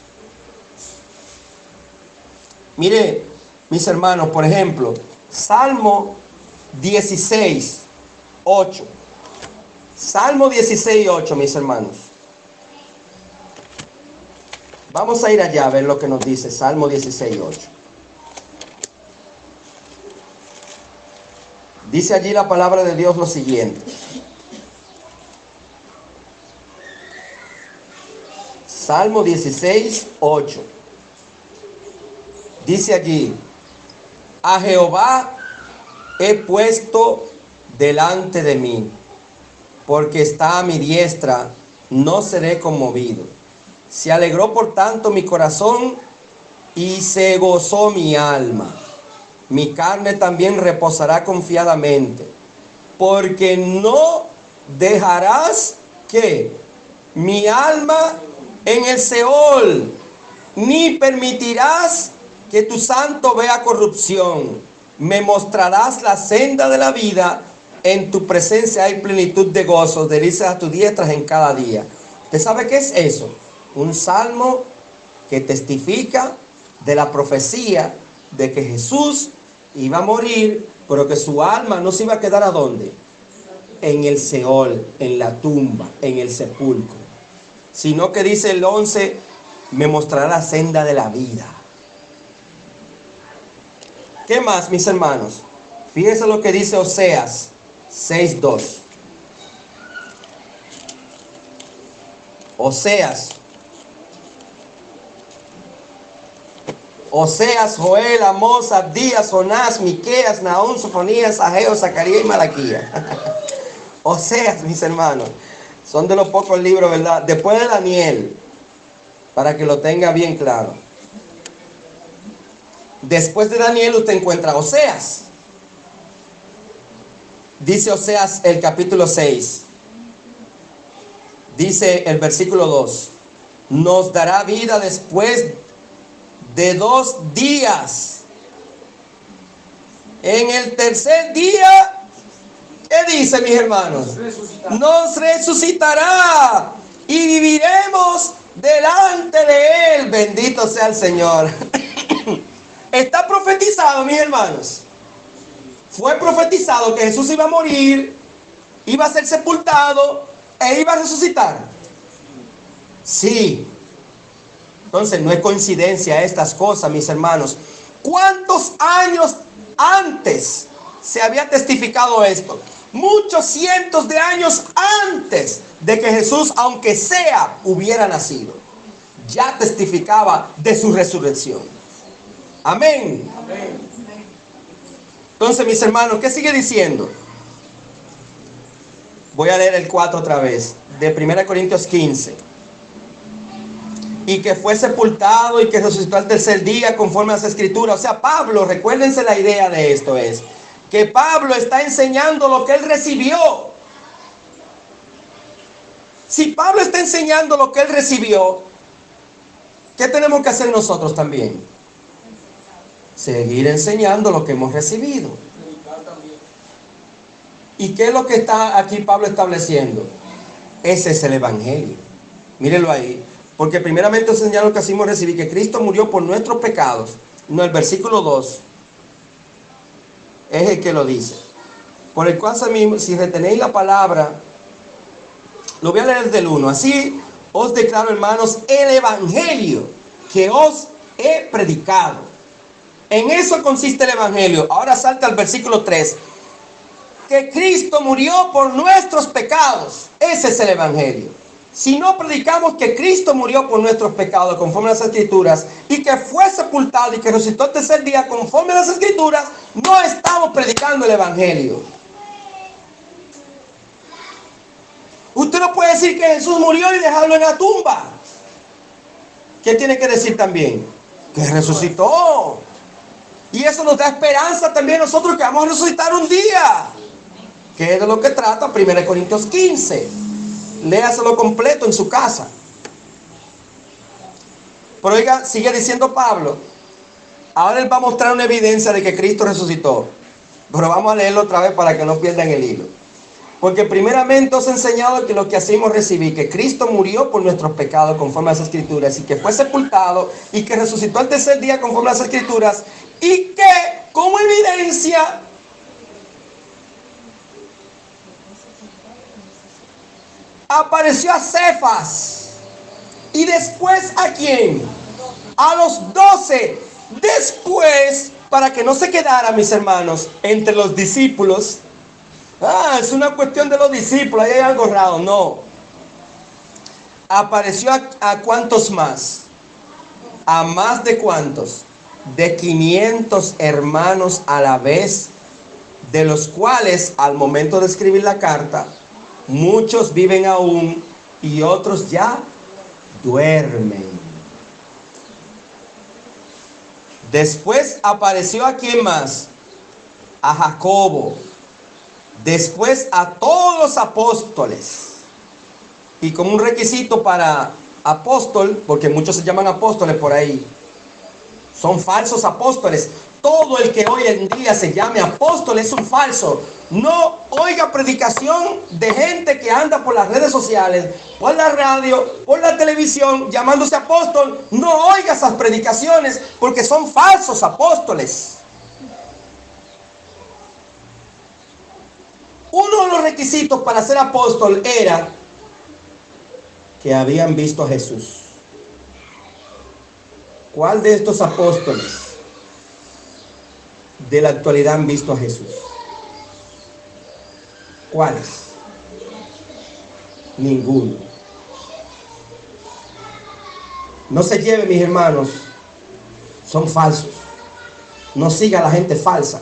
Mire, mis hermanos, por ejemplo, Salmo 16, 8. Salmo 16, 8, mis hermanos. Vamos a ir allá a ver lo que nos dice Salmo 16, 8. Dice allí la palabra de Dios lo siguiente. Salmo 16, 8. Dice allí: a Jehová he puesto delante de mí, porque está a mi diestra, no seré conmovido. Se alegró por tanto mi corazón y se gozó mi alma. Mi carne también reposará confiadamente, porque no dejarás que mi alma en el Seol, ni permitirás que tu santo vea corrupción. Me mostrarás la senda de la vida, en tu presencia hay plenitud de gozos, delicias a tus diestras en cada día. ¿Usted sabe qué es eso? Un salmo que testifica de la profecía de que Jesús iba a morir, pero que su alma no se iba a quedar ¿a dónde? En el Seol, en la tumba, en el sepulcro. Sino que dice el 11, me mostrará la senda de la vida. ¿Qué más, mis hermanos? Fíjense lo que dice Oseas 6:2. Oseas, Joel, Amós, Abdías, Jonás, Miqueas, Nahum, Sofonías, Ageo, Zacarías y Malaquías. Oseas, mis hermanos, son de los pocos libros, ¿verdad? Después de Daniel, para que lo tenga bien claro. Después de Daniel usted encuentra Oseas. Dice Oseas el capítulo 6. Dice el versículo 2. Nos dará vida después de 2 días. En el tercer día, ¿qué dice, mis hermanos? Nos resucitará y viviremos delante de Él. Bendito sea el Señor. Está profetizado, mis hermanos. Fue profetizado que Jesús iba a morir, iba a ser sepultado e iba a resucitar. Sí. Entonces no es coincidencia estas cosas, mis hermanos. ¿Cuántos años antes se había testificado esto? Muchos cientos de años antes de que Jesús, aunque sea, hubiera nacido. Ya testificaba de su resurrección. Amén. Entonces, mis hermanos, ¿qué sigue diciendo? Voy a leer el 4 otra vez, de 1 Corintios 15. Y que fue sepultado y que resucitó al tercer día conforme a las escrituras. O sea, Pablo, recuérdense la idea de esto es que Pablo está enseñando lo que él recibió. Si Pablo está enseñando lo que él recibió, ¿qué tenemos que hacer nosotros también? Seguir enseñando lo que hemos recibido. ¿Y qué es lo que está aquí Pablo estableciendo? Ese es el evangelio. Mírenlo ahí. Porque primeramente enseñar lo que hicimos recibir, que Cristo murió por nuestros pecados. No, el versículo 2 es el que lo dice. Por el cual, si retenéis la palabra, lo voy a leer del 1. Así os declaro, hermanos, el evangelio que os he predicado. En eso consiste el evangelio. Ahora salta al versículo 3. Que Cristo murió por nuestros pecados. Ese es el evangelio. Si no predicamos que Cristo murió por nuestros pecados conforme a las escrituras y que fue sepultado y que resucitó el tercer día conforme a las escrituras, no estamos predicando el evangelio. Usted no puede decir que Jesús murió y dejarlo en la tumba. ¿Qué tiene que decir también? Que resucitó. Y eso nos da esperanza también a nosotros que vamos a resucitar un día. Que es de lo que trata 1 Corintios 15. Léaselo completo en su casa. Pero oiga, sigue diciendo Pablo. Ahora él va a mostrar una evidencia de que Cristo resucitó. Pero vamos a leerlo otra vez para que no pierdan el hilo. Porque primeramente os he enseñado que lo que hacemos recibir, que Cristo murió por nuestros pecados conforme a las escrituras, y que fue sepultado, y que resucitó al tercer día conforme a las escrituras, y que como evidencia apareció a Cefas. Y después, ¿a quién? A los 12. Después, para que no se quedara, mis hermanos, entre los discípulos. Es una cuestión de los discípulos, ahí hay algo raro. No. Apareció a ¿cuántos más? ¿A más de cuántos? De 500 hermanos a la vez, de los cuales al momento de escribir la carta, muchos viven aún y otros ya duermen. Después apareció a quién más? A Jacobo. Después a todos los apóstoles. Y como un requisito para apóstol, porque muchos se llaman apóstoles por ahí, son falsos apóstoles. Todo el que hoy en día se llame apóstol es un falso. No oiga predicación de gente que anda por las redes sociales, por la radio, por la televisión, llamándose apóstol. No oiga esas predicaciones porque son falsos apóstoles. Uno de los requisitos para ser apóstol era que habían visto a Jesús. ¿Cuál de estos apóstoles de la actualidad han visto a Jesús? ¿Cuáles? Ninguno. No se lleve, mis hermanos, son falsos. No siga a la gente falsa.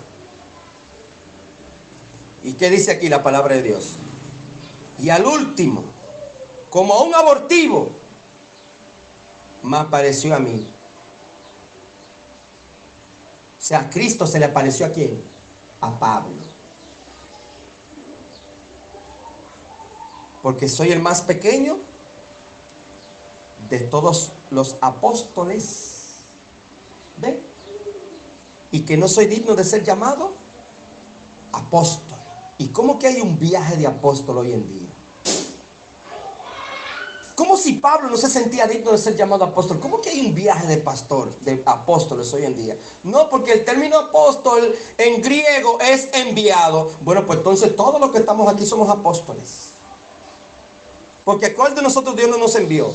¿Y qué dice aquí la palabra de Dios? Y al último, como a un abortivo, me apareció a mí. O sea, a Cristo se le apareció ¿a quién? A Pablo. Porque soy el más pequeño de todos los apóstoles. ¿Ve? Y que no soy digno de ser llamado apóstol. ¿Y cómo que hay un viaje de apóstol hoy en día? ¿Cómo si Pablo no se sentía digno de ser llamado apóstol? ¿Cómo que hay un viaje de pastor, de apóstoles hoy en día? No, porque el término apóstol en griego es enviado. Bueno, pues entonces todos los que estamos aquí somos apóstoles. Porque ¿cuál de nosotros Dios no nos envió?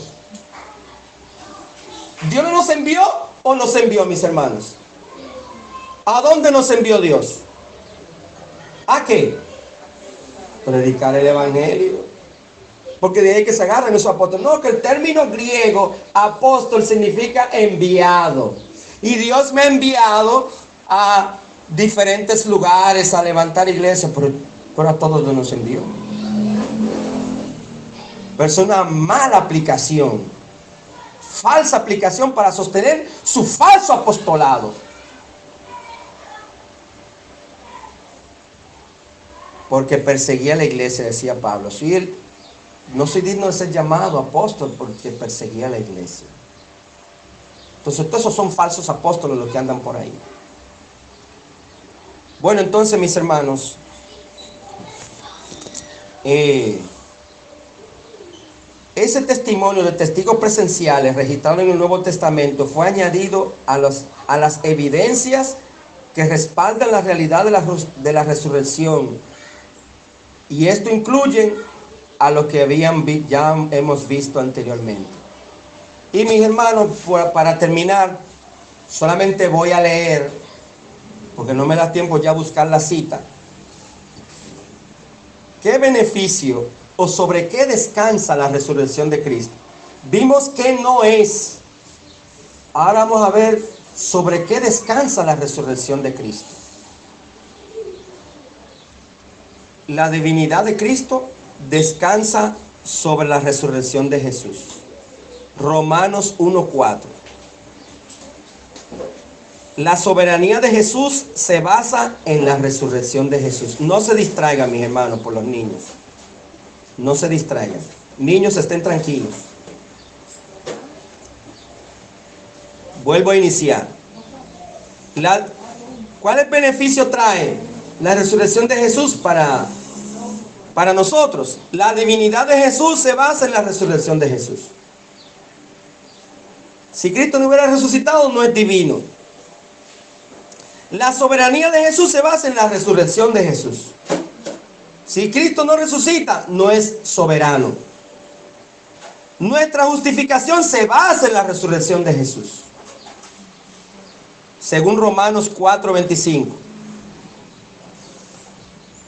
¿Dios no nos envió o nos envió, mis hermanos? ¿A dónde nos envió Dios? ¿A qué? Predicar el evangelio. Porque de ahí que se agarran esos apóstoles. No, que el término griego apóstol significa enviado. Y Dios me ha enviado a diferentes lugares a levantar iglesias, pero a todos Dios nos envió. Pero es una mala aplicación, falsa aplicación para sostener su falso apostolado. Porque perseguía a la iglesia, decía Pablo. No soy digno de ser llamado apóstol porque perseguía a la iglesia. Entonces todos esos son falsos apóstoles los que andan por ahí. Bueno, entonces mis hermanos, ese testimonio de testigos presenciales registrado en el Nuevo Testamento fue añadido a las evidencias que respaldan la realidad de la resurrección. Y esto incluye a lo que ya hemos visto anteriormente. Y mis hermanos, para terminar, solamente voy a leer, porque no me da tiempo ya buscar la cita. ¿Qué beneficio o sobre qué descansa la resurrección de Cristo? Vimos que no es. Ahora vamos a ver sobre qué descansa la resurrección de Cristo. La divinidad de Cristo descansa sobre la resurrección de Jesús. Romanos 1:4. La soberanía de Jesús se basa en la resurrección de Jesús. No se distraigan, mis hermanos, por los niños. No se distraigan. Niños, estén tranquilos. Vuelvo a iniciar. ¿Cuál beneficio trae la resurrección de Jesús para nosotros? La divinidad de Jesús se basa en la resurrección de Jesús. Si Cristo no hubiera resucitado, no es divino. La soberanía de Jesús se basa en la resurrección de Jesús. Si Cristo no resucita, no es soberano. Nuestra justificación se basa en la resurrección de Jesús. Según Romanos 4:25.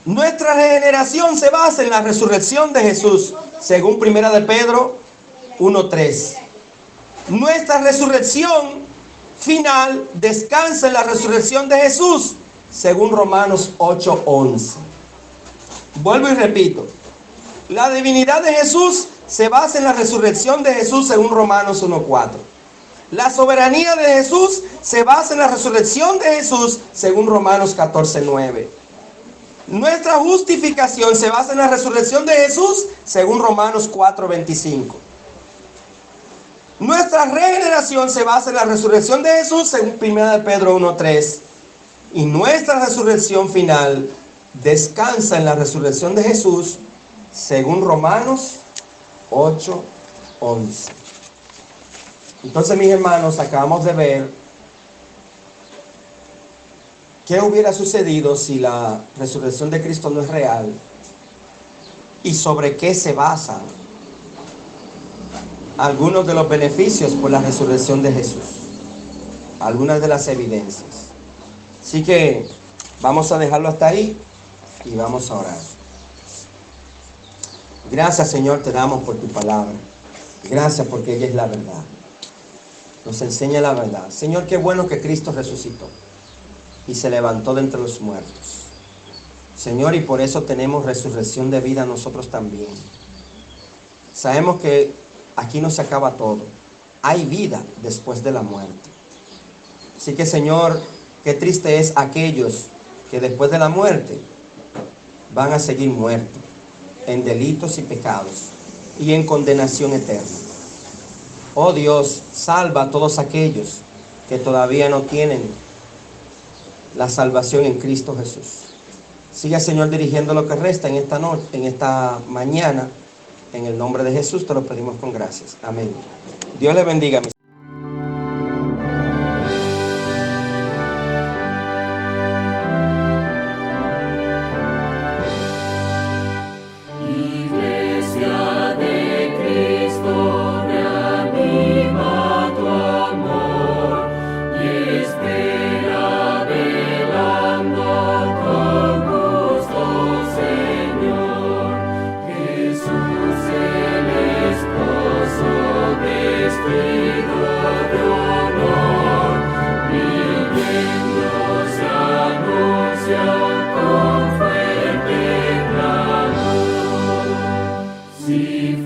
Nuestra regeneración se basa en la resurrección de Jesús. Según 1 de Pedro 1:3. Nuestra resurrección final descansa en la resurrección de Jesús, según Romanos 8:11. Vuelvo y repito. La divinidad de Jesús se basa en la resurrección de Jesús, según Romanos 1:4. La soberanía de Jesús se basa en la resurrección de Jesús, según Romanos 14:9. Nuestra justificación se basa en la resurrección de Jesús, según Romanos 4:25. Nuestra regeneración se basa en la resurrección de Jesús, según 1 de Pedro 1:3. Y nuestra resurrección final descansa en la resurrección de Jesús, según Romanos 8:11. Entonces, mis hermanos, acabamos de ver qué hubiera sucedido si la resurrección de Cristo no es real y sobre qué se basan algunos de los beneficios por la resurrección de Jesús, algunas de las evidencias. Así que vamos a dejarlo hasta ahí y vamos a orar. Gracias, Señor, te damos por tu palabra. Gracias porque ella es la verdad. Nos enseña la verdad. Señor, qué bueno que Cristo resucitó y se levantó de entre los muertos. Señor, y por eso tenemos resurrección de vida nosotros también. Sabemos que aquí no se acaba todo. Hay vida después de la muerte. Así que, Señor, qué triste es aquellos que después de la muerte van a seguir muertos en delitos y pecados y en condenación eterna. Oh Dios, salva a todos aquellos que todavía no tienen la salvación en Cristo Jesús. Siga, Señor, dirigiendo lo que resta en esta noche, en esta mañana. En el nombre de Jesús te lo pedimos con gracias. Amén. Dios le bendiga. Si